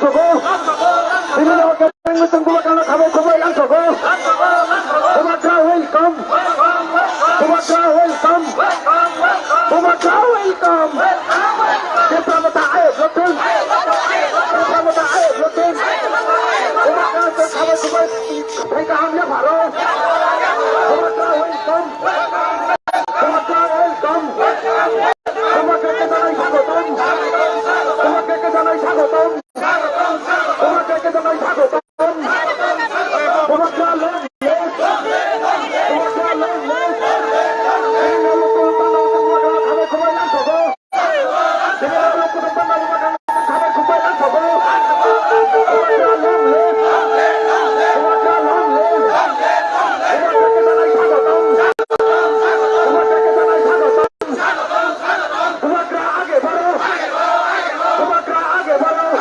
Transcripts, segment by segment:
langsoko. Sino magkakaroon ng gumawa na kami kumay langsoko. Bumaga, welcome. Bumaga, welcome. Bumaga, welcome. Kita mo tayo, Bluetooth. Kita mo tayo, Bluetooth. Bumaga, kami kumay. Teka, hamya paro. Bumaga, welcome. Bumaga, welcome. Bumaga, kita na isagoton. Bumaga, kita na isagoton. Bumaga, kita na isagoton. Bumaga, long yes. Bumaga, long yes. Sino lututan na umaga kami kumay langsoko. Sino lututan na umaga kami kumay langsoko. Bumaga, long yes. Bumaga, long yes. Bumaga, kita na isagoton. Bumaga, kita na isagoton. Bumaga, age baro. Bumaga, age baro.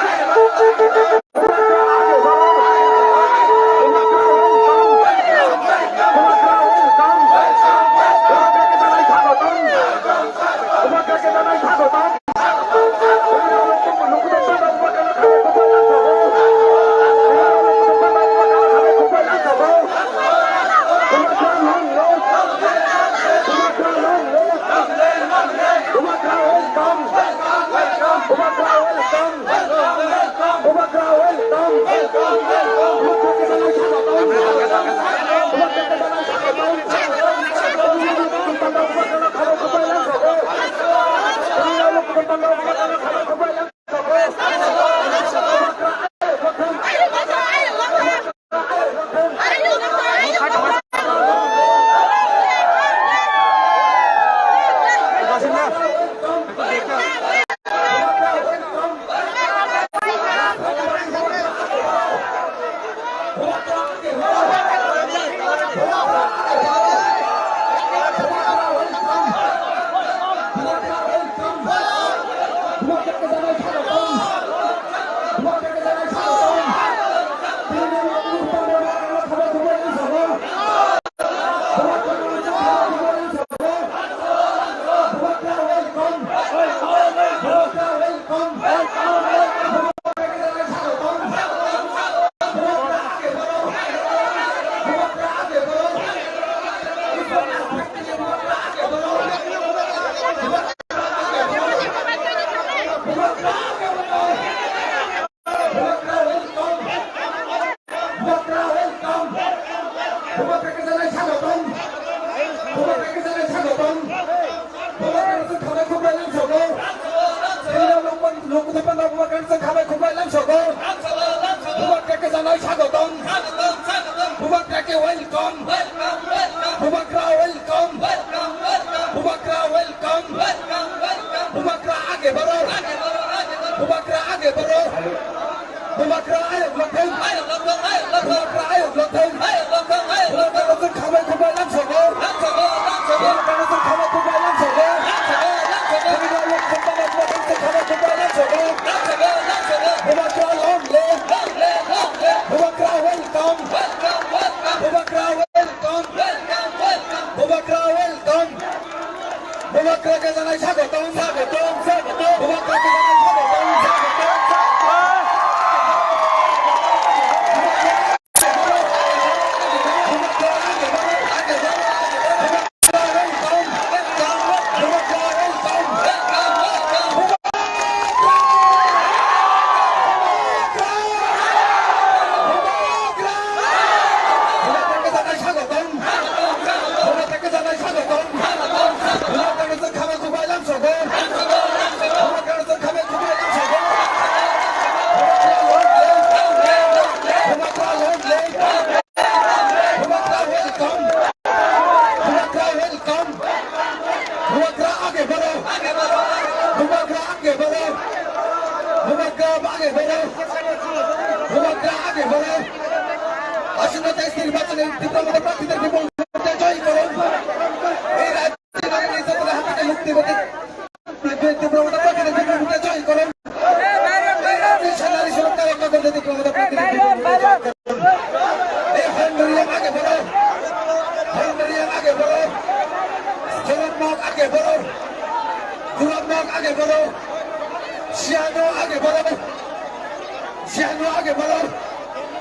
শিয়ানু আগে বলো,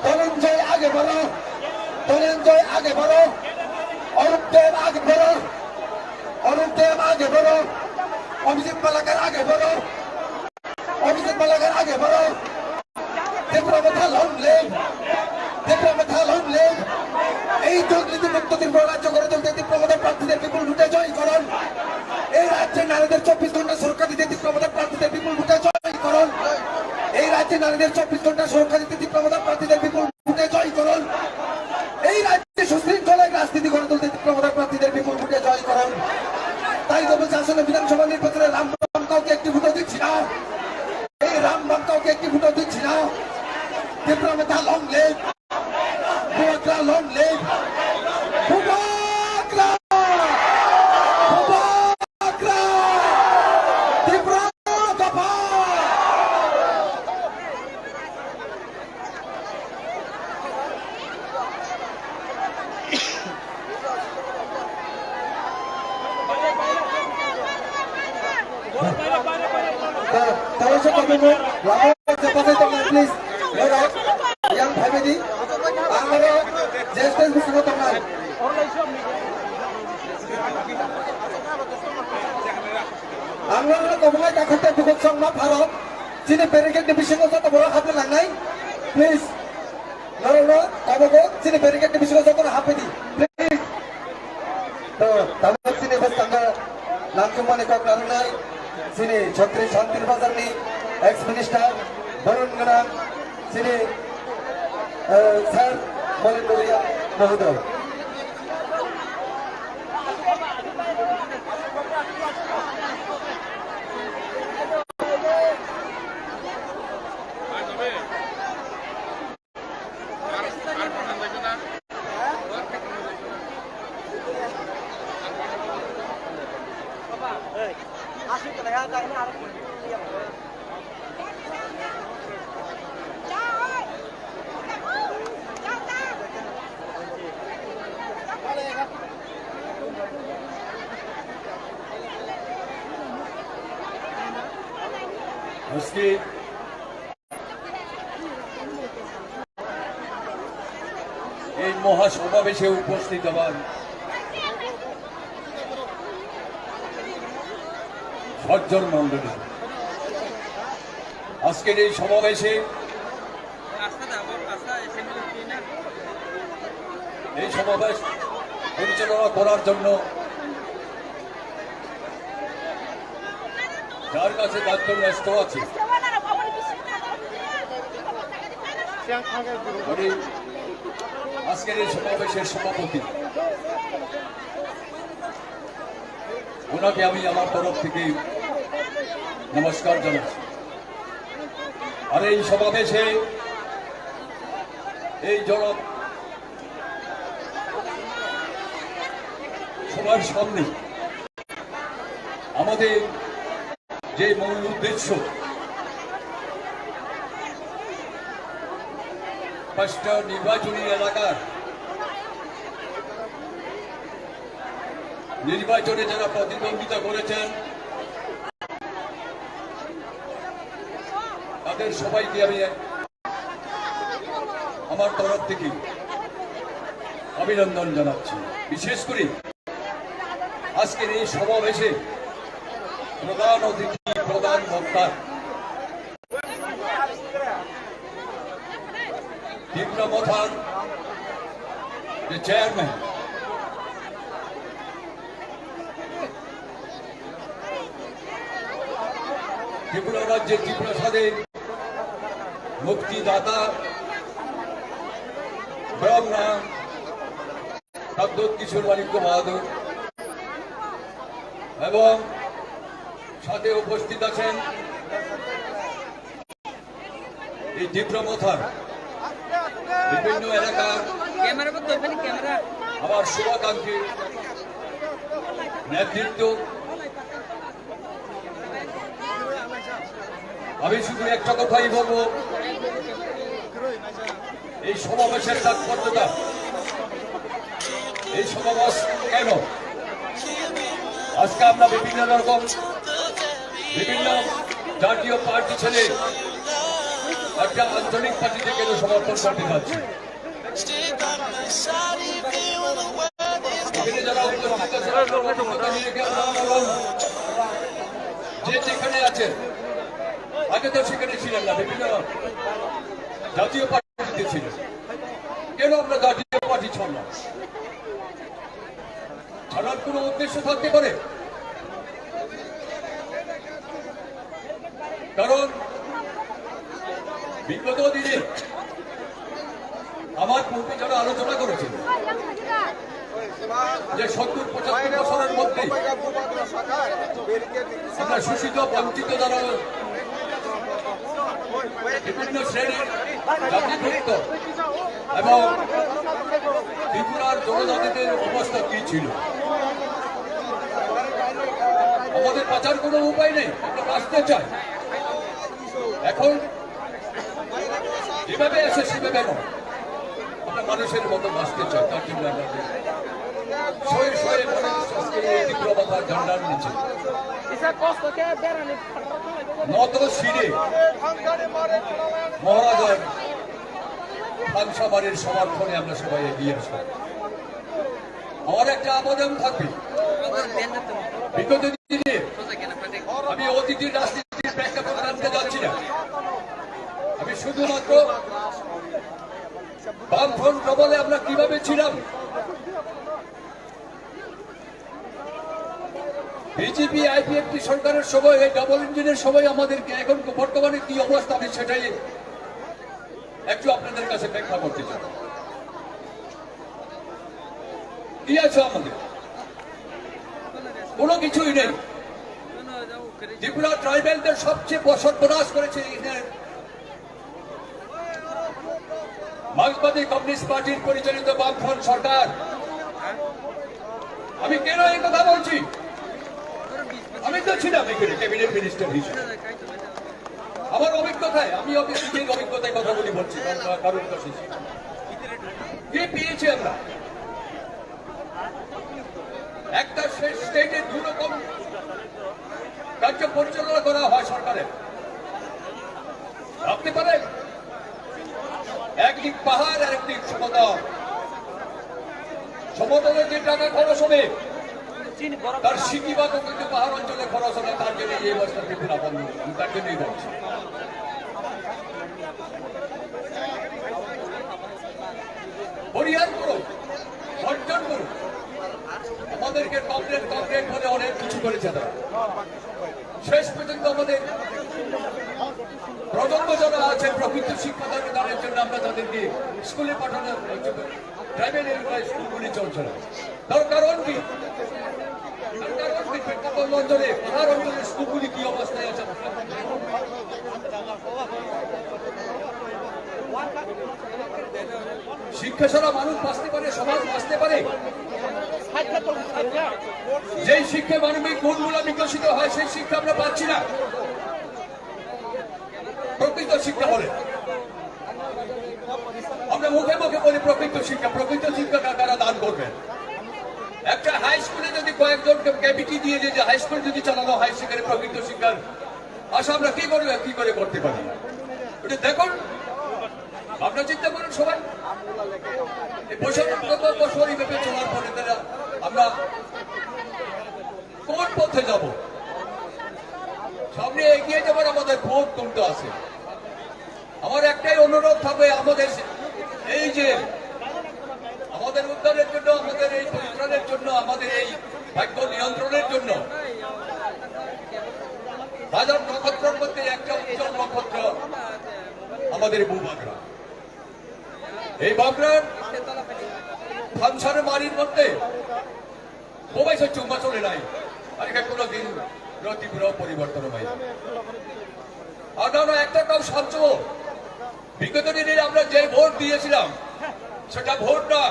ধনঞ্জয় আগে বলো, ধনঞ্জয় আগে বলো, অরূপ দেব আগে বলো, অরূপ দেব আগে বলো, অভিজিৎ মালাকার আগে বলো, অভিজিৎ মালাকার আগে বলো, দেবপ্রভা লং লিভ, দেবপ্রভা লং লিভ। এই দুর্নীতি মুক্ত ত্রিপুরা রাজ্য করে তুলতে তীব্রমতার প্রার্থীদের বিপুল ভোটে জয় করুন। এই রাজ্যের নারীদের 24 ঘন্টা সুরক্ষা দিতে তীব্রমতার প্রার্থীদের বিপুল ভোটে জয় করুন। এই রাজ্যে নারীদের 24 ঘন্টা সুরক্ষা দিতে তীব্রমতার প্রার্থীদের বিপুল ভোটে জয় করুন। এই রাজ্যে সুশৃঙ্খল রাজনীতি করে তুলতে তীব্রমতার প্রার্থীদের বিপুল ভোটে জয় করুন। তাই তো বলছে আসলে বিধানসভা নির্বাচনে রামবাম কাউকে একটি ভোটও দিচ্ছি না, এই রামবাম কাউকে একটি ভোটও দিচ্ছি না। তীব্রমতা লং লিভ, ভুবাকরা লং লিভ, ভুবাকরা, ভুবাকরা, তীব্র দফা। Please, young family, আমরা জ্যেষ্ঠ বিশ্বনাথ আমরা কমলায় কাকতে দুঃখ সংবাদ ভারত যিনি ব্যারিকেড ডিভিশনের সাথে বড় হাতে লাগাই প্লিজ নরনো কবগো যিনি ব্যারিকেড ডিভিশনের সাথে হাতে দি প্লিজ তো তাদের সিনে বস্তাঙ্গা লাঙ্কুমানে কক নারনাই যিনি ছত্রিশ শান্তির বাজারনি এক্স মিনিস্টার বরুণ গণান যিনি স্যার মলিন বড়িয়া মহোদয়। আজকে এই মহাসমাবেশে উপস্থিত হবার সজ্জন মন্ডলী, আজকের এই সমাবেশে এই সমাবেশ পরিচালনা করার জন্য যার কাছে দায়িত্ব ন্যস্ত আছে আজকের এই সমাবেশের সভাপতি, ওনাকে আমি আমার তরফ থেকে নমস্কার জানাচ্ছি। আর এই সমাবেশে এই জনক সবার সামনে আমাদের যে মূল উদ্দেশ্য, পাঁচটা নির্বাচনী এলাকার নির্বাচনে যারা প্রতিদ্বন্দ্বিতা করেছেন তাদের সবাইকে আমি আমার তরফ থেকে অভিনন্দন জানাচ্ছি। বিশেষ করে আজকের এই সমাবেশে প্রধান অতিথি, প্রধান বক্তা তীব্রমথার যে চেয়ারম্যান ত্রিপুরা রাজ্যের ত্রিপুরা স্বাধীন মুক্তিদাতা ব্রহ্মা সদ্যোৎ কিশোর মানিক্য বাহাদুর এবং সাথে উপস্থিত আছেন এই তীব্রমথার বিভিন্ন এলাকার আমার শুভাকাঙ্ক্ষী নেতৃত্ব। আমি শুধু একটা কথাই বলবো, এই সমাবেশের তাৎপর্যতা, এই সমাবেশ কেন আজকে আমরা বিভিন্ন রকম বিভিন্ন জাতীয় পার্টি ছেলে একটা আঞ্চলিক পার্টি থেকে সমর্থন করতে যাচ্ছি। এখানে যারা উপস্থিত আছেন, যে যেখানে আছেন, আগে তো সেখানে ছিলেন না, বিভিন্ন জাতীয় পার্টিতে ছিলেন। কেন আমরা জাতীয় পার্টি ছাড়লাম? ছাড়ার কোন উদ্দেশ্য থাকতে পারে? কারণ বিগত দিনে আমার পূর্বে যারা আলোচনা করেছেন যে 70-75 বছরের মধ্যে আমরা শোষিত বঞ্চিত যারা বিভিন্ন শ্রেণীর জাতিভুক্ত এবং ত্রিপুরার জনজাতিদের অবস্থা কি ছিল, আমাদের বাঁচার কোনো উপায় নেই, আমরা বাঁচতে চাই। এখন যেভাবে আছে সেভাবে নয়, আমরা মানুষের মতো বাঁচতে চাই। তার জন্য আমরা শয়ে শয়ে তীব্রতার ঝান্ডার নিচে নত শিরে মহারাজার খানসামারের সমর্থনে আমরা সবাই এগিয়ে আসবো। আমার একটা আবেদন থাকবে, বিগত দিনে আমি অতীতের রাজনীতির প্রেক্ষাপট আনতে যাচ্ছি না, আমি শুধুমাত্র বামফ্রন্ট প্রবলে আমরা কিভাবে ছিলাম, বিজেপি আইপিএফটি সরকারের সময়, এই ডাবল ইঞ্জিনের সময় আমাদেরকে এখন বর্তমানে কি অবস্থা, আমি সেটাই একটু আপনাদের কাছে ব্যাখ্যা করতে চাই। কি আছে আমাদের? কোনো কিছুই নেই। ত্রিপুরা ট্রাইবেলদের সবচেয়ে সর্বনাশ করেছে মার্ক্সবাদী কমিউনিস্ট পার্টির পরিচালিত বামফ্রন্ট সরকার। আমি কেন এই কথা বলছি? আমি তো ছিলাম এখানে ক্যাবিনেট মিনিস্টার হিসেবে, আমার অভিজ্ঞতায়, আমি অভিজ্ঞতায় কথা বলছি, কারণ কি পেয়েছি আমরা? একটা স্টেটে দুরকম কার্য পরিচালনা করা হয় সরকারের, ভাবতে পারে একদিক পাহাড় আর একদিক সমতল। সমতলে যে টাকা খরচ হবে তার সিকিবাদও কিন্তু পাহাড় অঞ্চলে খরচ হবে, তার জন্য এই অবস্থা ত্রিপুরা বন্ধ, আমি তার জন্যই বলছি। পরিহার করুন, অর্জন করুন। আমাদেরকে কমপ্লেট বলে অনেক কিছু করেছে তারা। শেষ পর্যন্ত আমাদের প্রজন্ম যারা আছেন প্রকৃত শিক্ষাদানের জন্য আমরা তাদেরকে স্কুলে পাঠানোর ট্রাইবেল এলাকায় স্কুলগুলি চলছে না। তার কারণ কি? অঞ্চলে পাহাড় অঞ্চলের স্কুলগুলি কি অবস্থায় আছে? শিক্ষা ছাড়া মানুষ বাঁচতে পারে, সমাজ বাঁচতে পারে? যেই শিক্ষা মানবিক গুণগুলো বিকশিত হয় সেই শিক্ষা আমরা পাচ্ছি না। প্রকৃত শিক্ষা বলে আমরা মুখে মুখে বলি প্রকৃত শিক্ষা কারা দান করবেন? একটা হাই স্কুলে যদি কয়েকজনকে ক্যাবিটি দিয়ে যে হাই স্কুল যদি চালানো হয়, সেখানে প্রকৃত শিক্ষার আশা আমরা কি করে করতে পারি? ওটা দেখুন, আপনারা চিন্তা করুন সবাই। বছর এইভাবে চলার পরে তারা আমরা কোন পথে যাব? সামনে এগিয়ে যাবার আমাদের ভোট তুলতে আছে। আমার একটাই অনুরোধ থাকবে, আমাদের এই যে আমাদের উদ্ধারের জন্য, আমাদের এই পরিত্রাণের জন্য, আমাদের এই ভাগ্য নিয়ন্ত্রণের জন্য হাজার নক্ষত্রের মধ্যে একটা উজ্জ্বল নক্ষত্র আমাদের ভূভাগরা। এই বাগরার খানসারের বাড়ির মধ্যে মোবাইল চুম্বা চলে নাই, আর কোনো দিন তীব্র পরিবর্তন হয়। আমরা একটা কাউ সাহায্য, বিগত দিনে আমরা যে ভোট দিয়েছিলাম সেটা ভোট না।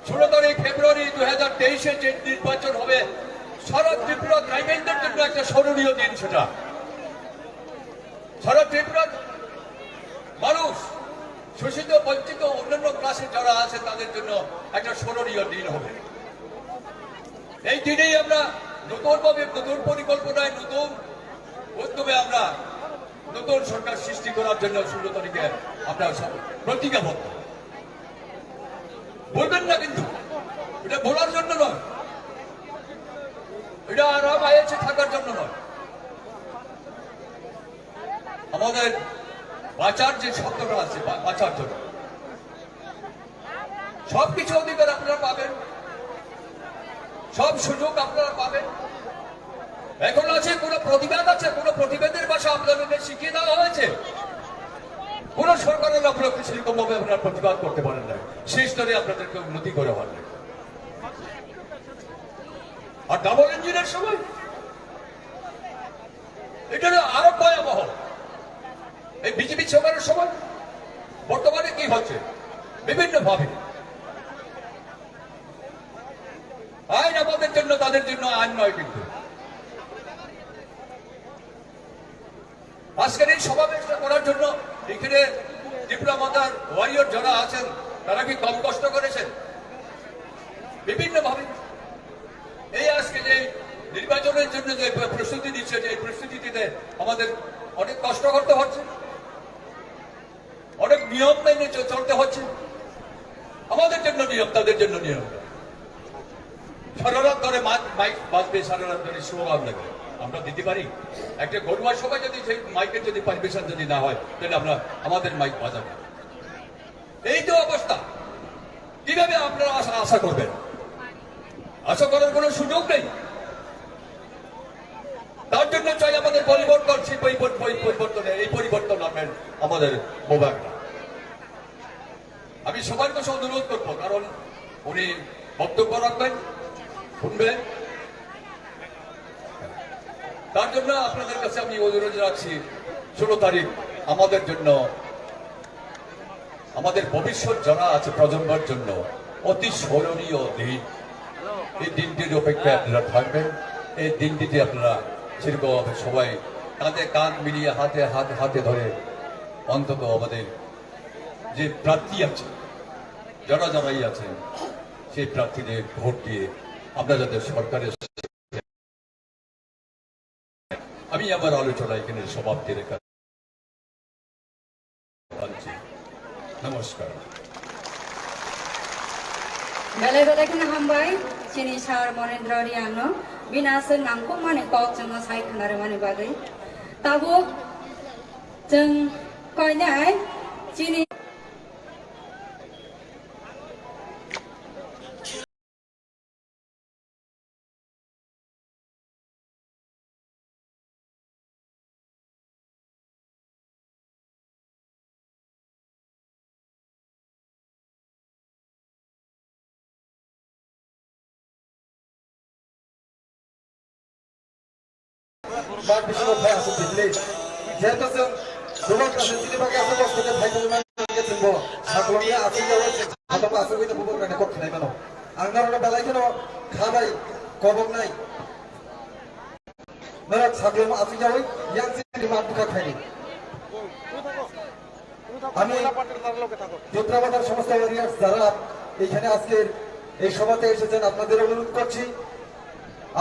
16 তারিখ ফেব্রুয়ারি 2023-এ যে নির্বাচন হবে, সারা ত্রিপুরা ট্রাইবেলদের জন্য একটা স্মরণীয় দিন। সেটা সারা ত্রিপুরার মানুষ, শোষিত বঞ্চিত অন্যান্য ক্লাসে যারা আছে তাদের জন্য একটা স্মরণীয় দিন হবে। এই দিনেই আমরা নতুন পরিকল্পনায়, নতুন উদ্যমে আমরা নতুন সরকার সৃষ্টি করার জন্য 16 তারিখে আপনারা সব প্রতিজ্ঞাবদ্ধ। বলবেন না কিন্তু, এটা বলার জন্য নয়, এটা আরাম আয়েছে থাকার জন্য নয়। আমাদের বাঁচার যে শব্দটা আছে, বাঁচার জন্য সবকিছু অধিকার আপনারা পাবেন, সব সুযোগ আপনারা পাবেন। এখন আছে কোন প্রতিবাদ, আছে কোন প্রতিবাদের ভাষা আপনাদের শিখিয়ে দেওয়া হয়েছে? কোন সরকারের আপনাকে সেরকম ভাবে আপনারা প্রতিবাদ করতে পারেন না, সেই স্তরে আপনাদেরকে উন্নতি করে পারেন। আর ডাবল ইঞ্জিনের সময় এটা আরো ভয়াবহ। এই বিজেপি সরকারের সময় বর্তমানে কি হচ্ছে বিভিন্ন ভাবে, আইন আমাদের জন্য, তাদের জন্য আইন নয়। কিন্তু আজকের এই সমাবেশটা করার জন্য এখানে ডিপ্লোমাতার ওয়ারিয়র যারা আছেন তারা কি কম কষ্ট করেছেন? বিভিন্ন ভাবে এই আজকে যে নির্বাচনের জন্য যে প্রস্তুতি দিচ্ছে, যে প্রস্তুতিতে আমাদের অনেক কষ্ট করতে হচ্ছে, অনেক নিয়ম মেনে চলতে হচ্ছে। আমাদের জন্য নিয়ম, তাদের জন্য নিয়ম। সারা রাত ধরে মাইক বাজবে, সারা রাত ধরে স্লোগান লাগবে, আমরা দিতে পারি? একটা গরুয়ার সবাই যদি সেই মাইকের যদি পারমিশন যদি না হয়, তাহলে আমরা আমাদের মাইক বাজাবো। এই তো অবস্থা। কিভাবে আপনারা আশা করবেন? আশা করার কোনো সুযোগ নেই। তার জন্য চাই আমাদের পরিবর্তন, সেই পরিবর্তনে এই পরিবর্তন আনবেন আমাদের মোবাইলটা। আমি সবার কাছে অনুরোধ করবো, কারণ উনি বক্তব্য রাখবেন, শুনবেন। তার জন্য আপনাদের কাছে আমি অনুরোধ রাখছি, 16 তারিখ আমাদের জন্য, আমাদের ভবিষ্যৎ যারা আছে প্রজন্মের জন্য অতি স্মরণীয় দিন। এই দিনটির অপেক্ষায় আপনারা থাকবেন। এই দিনটিতে আপনারা সেরকম সবাই কাঁধে কাঁধ মিলিয়ে, হাতে হাতে ধরে অন্তত আমাদের যে প্রার্থী আছে, যারা যারাই আছেন, সেই প্রার্থীদের ভোট দিয়ে আমরা যাতে সরকারের, আমি আমার আলোচনা এখানে সমাপ্তি রেখা। নমস্কার। बेले हामबाय चिनी सार मनेन्द्र रियानो बिनास नामको माने कक जों साइ खोनारो माने बागै ताबो जों कयनाय चिनी বার বিশ্বনাথ ভাই আসুন দিলে যেহেতু जों गोबां गासै सिनेमाखौ आसाम बस्तुखौ फाइनाल माने जोंबो सागलनिया आसियाव हाबाखौ आसामनि गुबुन गाने खखनाय मानो आंनारनो बेलायखनो खाबाय गबंनाय नरक सागलम आसियाव यां सिनेमा दुखा खायनि আমি যোদ্ধাবাজার সমস্ত ওয়ারিয়ার্স যারা এখানে আজকের এই সভাতে এসেছেন, আপনাদের অনুরোধ করছি,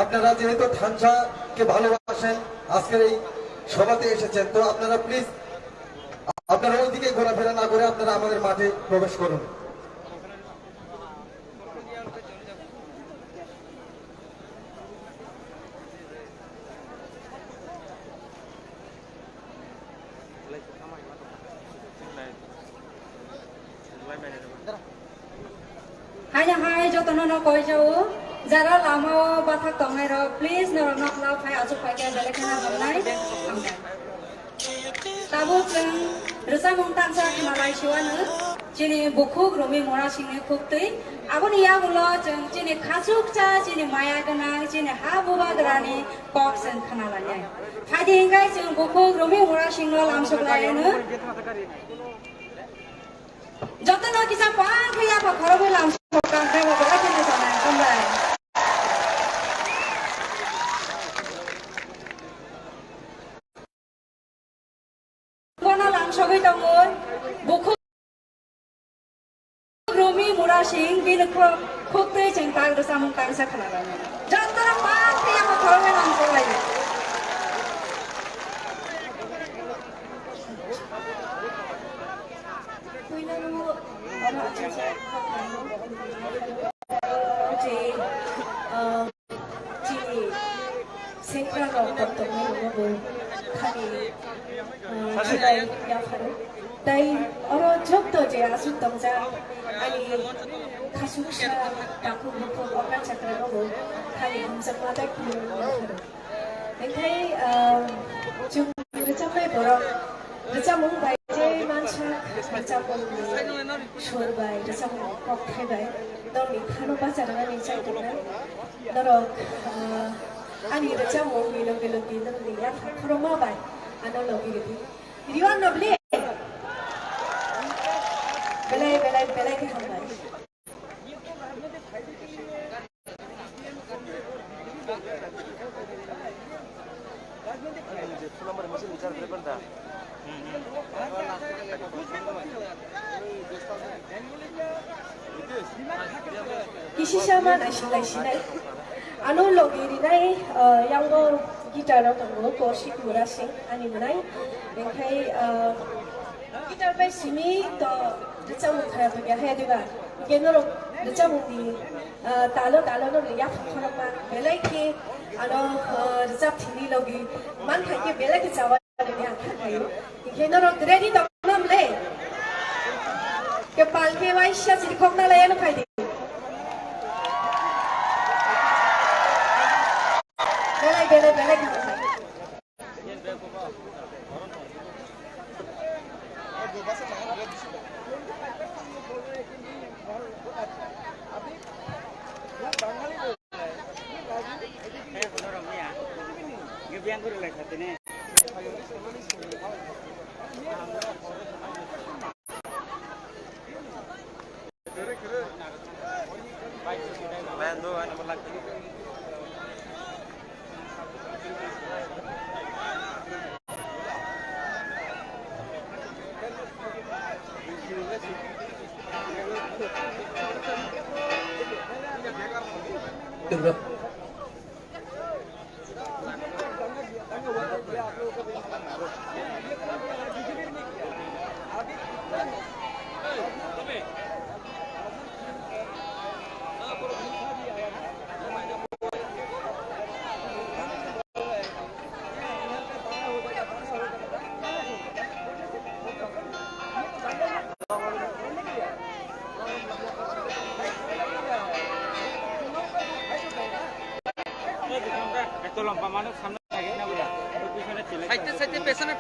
আপনারা যেহেতু ধানসাকে ভালোবাসেন, আজকের এই সভাতে এসেছেন, তো আপনারা প্লিজ আপনারা ওইদিকে ঘোরাফেরা না করে আপনারা আমাদের মাঠে প্রবেশ করুন। हाय जतनो कय जाओ जरा लामा बाथा तंगाय र प्लीज न नखला फाय आजु फायके बेलेखना हमनाय ताबो जों रोसा मुंतांसा खानालाय शिवानो जिनि बुखुक रमि मरा सिंनि खुक्तै आबनि यागुलो जों जिनि खासुकचा जिनि माया गोनां जिनि हा बुबा ग्रानि कक जों खानालाय फायदिंगाय जों बुखुक रमि मरा सिंनो लामसुकलायनो जतनो किसा पान फैया खरबो लामसुकां देबो बेलेखना जानाय हमलाय सबै दंमोन बुखुक रमि मुरा सिंह बिनो खुक्तै जों तागरोसा मुंतांसा खालामो जतरा पान फैया खरबो लामसुकाय 어느 아침에 어제 지니 생각을 어떤 거고 하니 제가 약하로 나이 어느 적도 제 아수 동작 아니 가수사 다구 부부 어간 작가라고 하니 검색마다 그런 약하로 근데 좀 늦잠을 보러 늦잠 온 바이 제일 많죠 늦잠 보는 추월 바이 늦잠 꼭 해바이 너는 하루 바자를 하니 짧구나 너로 아니 늦잠 온 이런 게 너는 야 프로마 바이 안 올라오기겠지 이리 왔나 보네 belai ke hambai Kisi sama nai anu logi nai yang go gitar atau go sik murasing ani nai engkai gitar bai simi to 늦잠 못하게 해야 되가 걔너로 늦잠 못이 달로 너 야 phone 마 벨라이키 아노 늦잠 팀이 로기 만타게 벨라이키 자와 되냐 하요 걔너로 드레디 덕남래 के पालके वाइशा चिरी खोकना लाया न खाई दे बेलाई खाना সাইডে পেছনে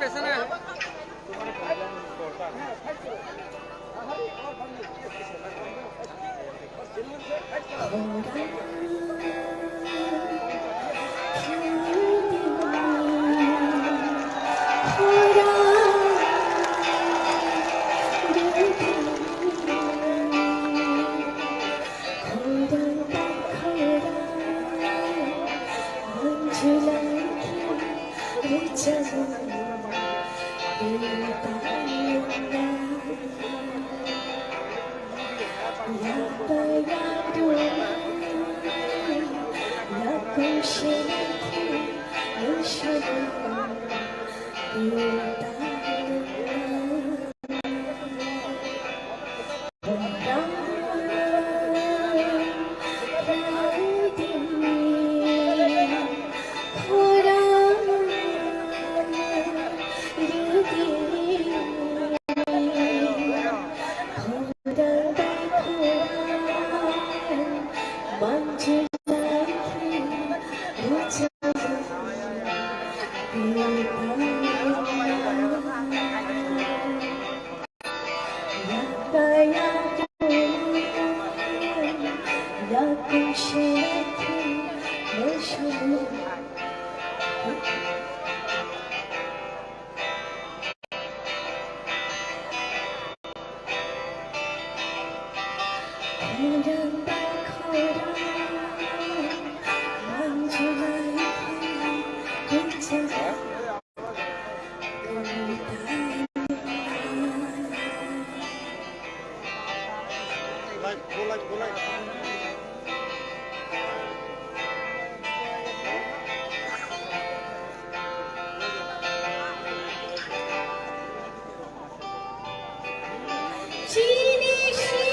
Chini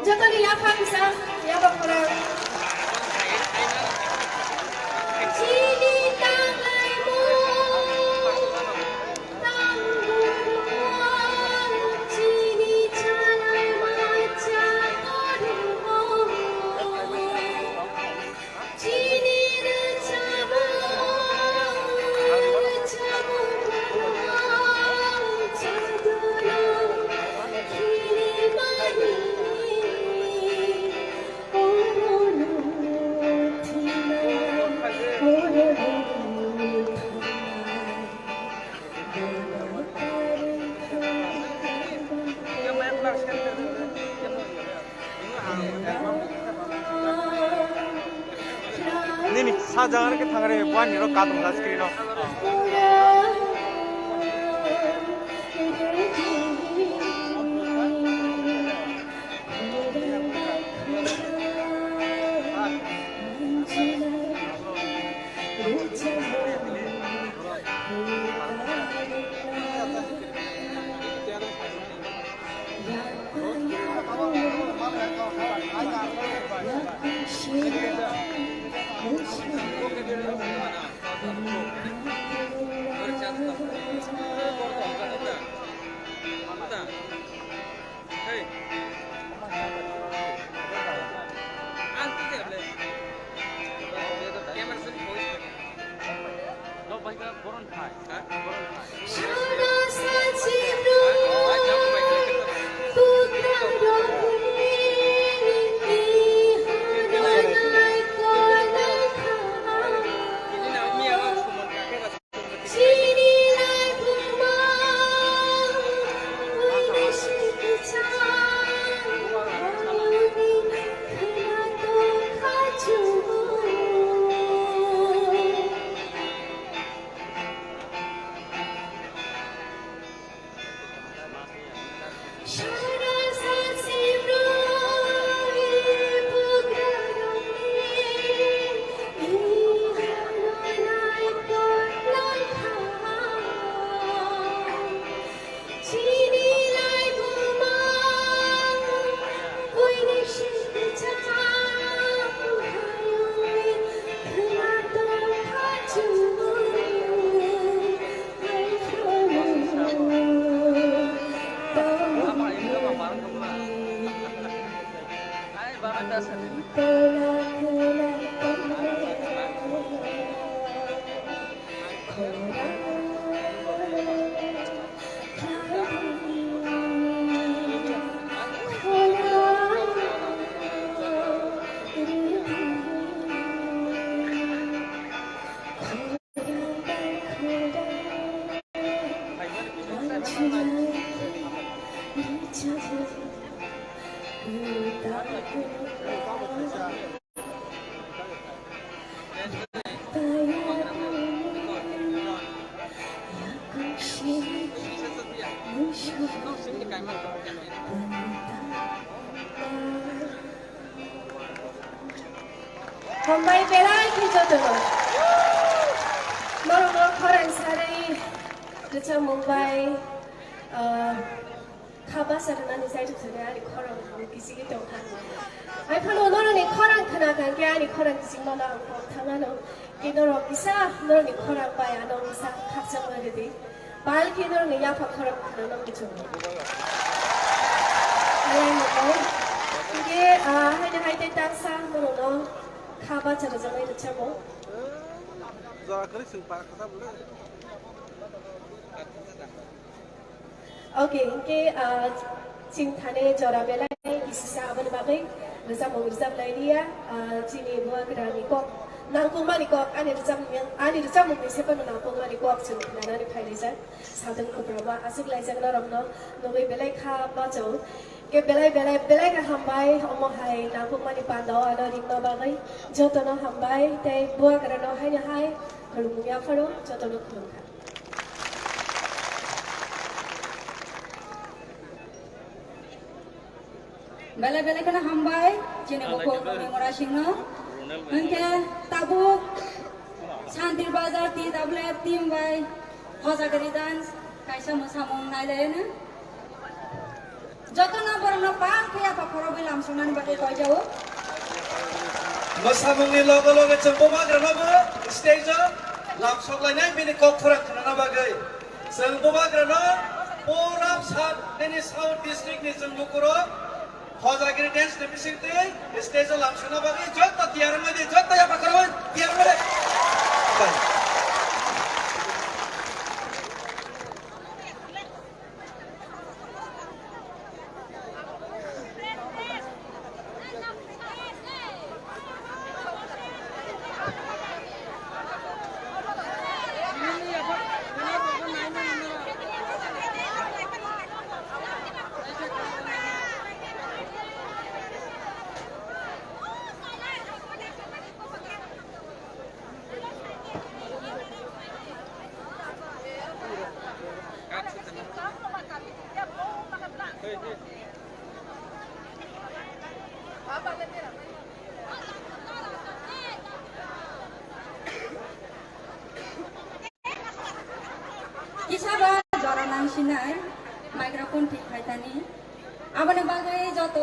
Jotoni yafa bisa yafa korang. Cini tanganmu tangguh, cini calai maca koruh, cini recamu Ini sajangan ke tangare buan niro kadung das krino. Hombai belai kijodono. Norong korang sarai deca Mumbai kaba sarana ni sai tu ni korang kisi kita kan. Ai kalau norong ni korang kena kan ke ni korang kisi mana ko thangano ki norong bisa norong ni korang bai ano bisa khacang lagi di. Bal ki norong ni ya pa korang kena nom kicu. Ai mo ke hai te tangsa norong kaba cara jangan itu cemo. Okay, ke cintane jora belai isisa aban bagai rezam lagi dia cini buat kerani kok nangkung mani kok ani rezam mungkin siapa nangkung mani kok cuma nana ni payah sadang kuberapa asuk lagi jangan orang no nogai belai kaba jauh ke belai ke hambai omo hai nangkung mani pandau ada di no bagai jodoh no hambai teh buat kerana hai kalau mungkin apa lo jodoh no kurang. Bela-bela kena hambai, cina buku mengora singno, mungkin tabu, santir bazar ti tablet tim bay, hoza keri dance, kaisa musamung nailena, যত না বরং পাক ফেয়া পাখরো বেলাম সোনানি বাদে কয় যাও मोसामुंनि लगे लगे जों बोबाग्रानोबो स्टेजआव लामसलायनाय बेनि कक फोरोंखानो बागै जों बोबाग्रानो पराम साउथनि साउथ डिस्ट्रिक्टनि जों न'खराव हजागिरि डेन्स डिभिजननि स्टेजआव लामसनो बागै जत तियारमादि जत यापाखरो तियारमादि Kisaba jora nang sinai microphone ঠিক হয় তানি আবার বাগে যত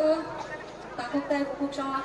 তাকুক তাই বুকুক সংগ্রহ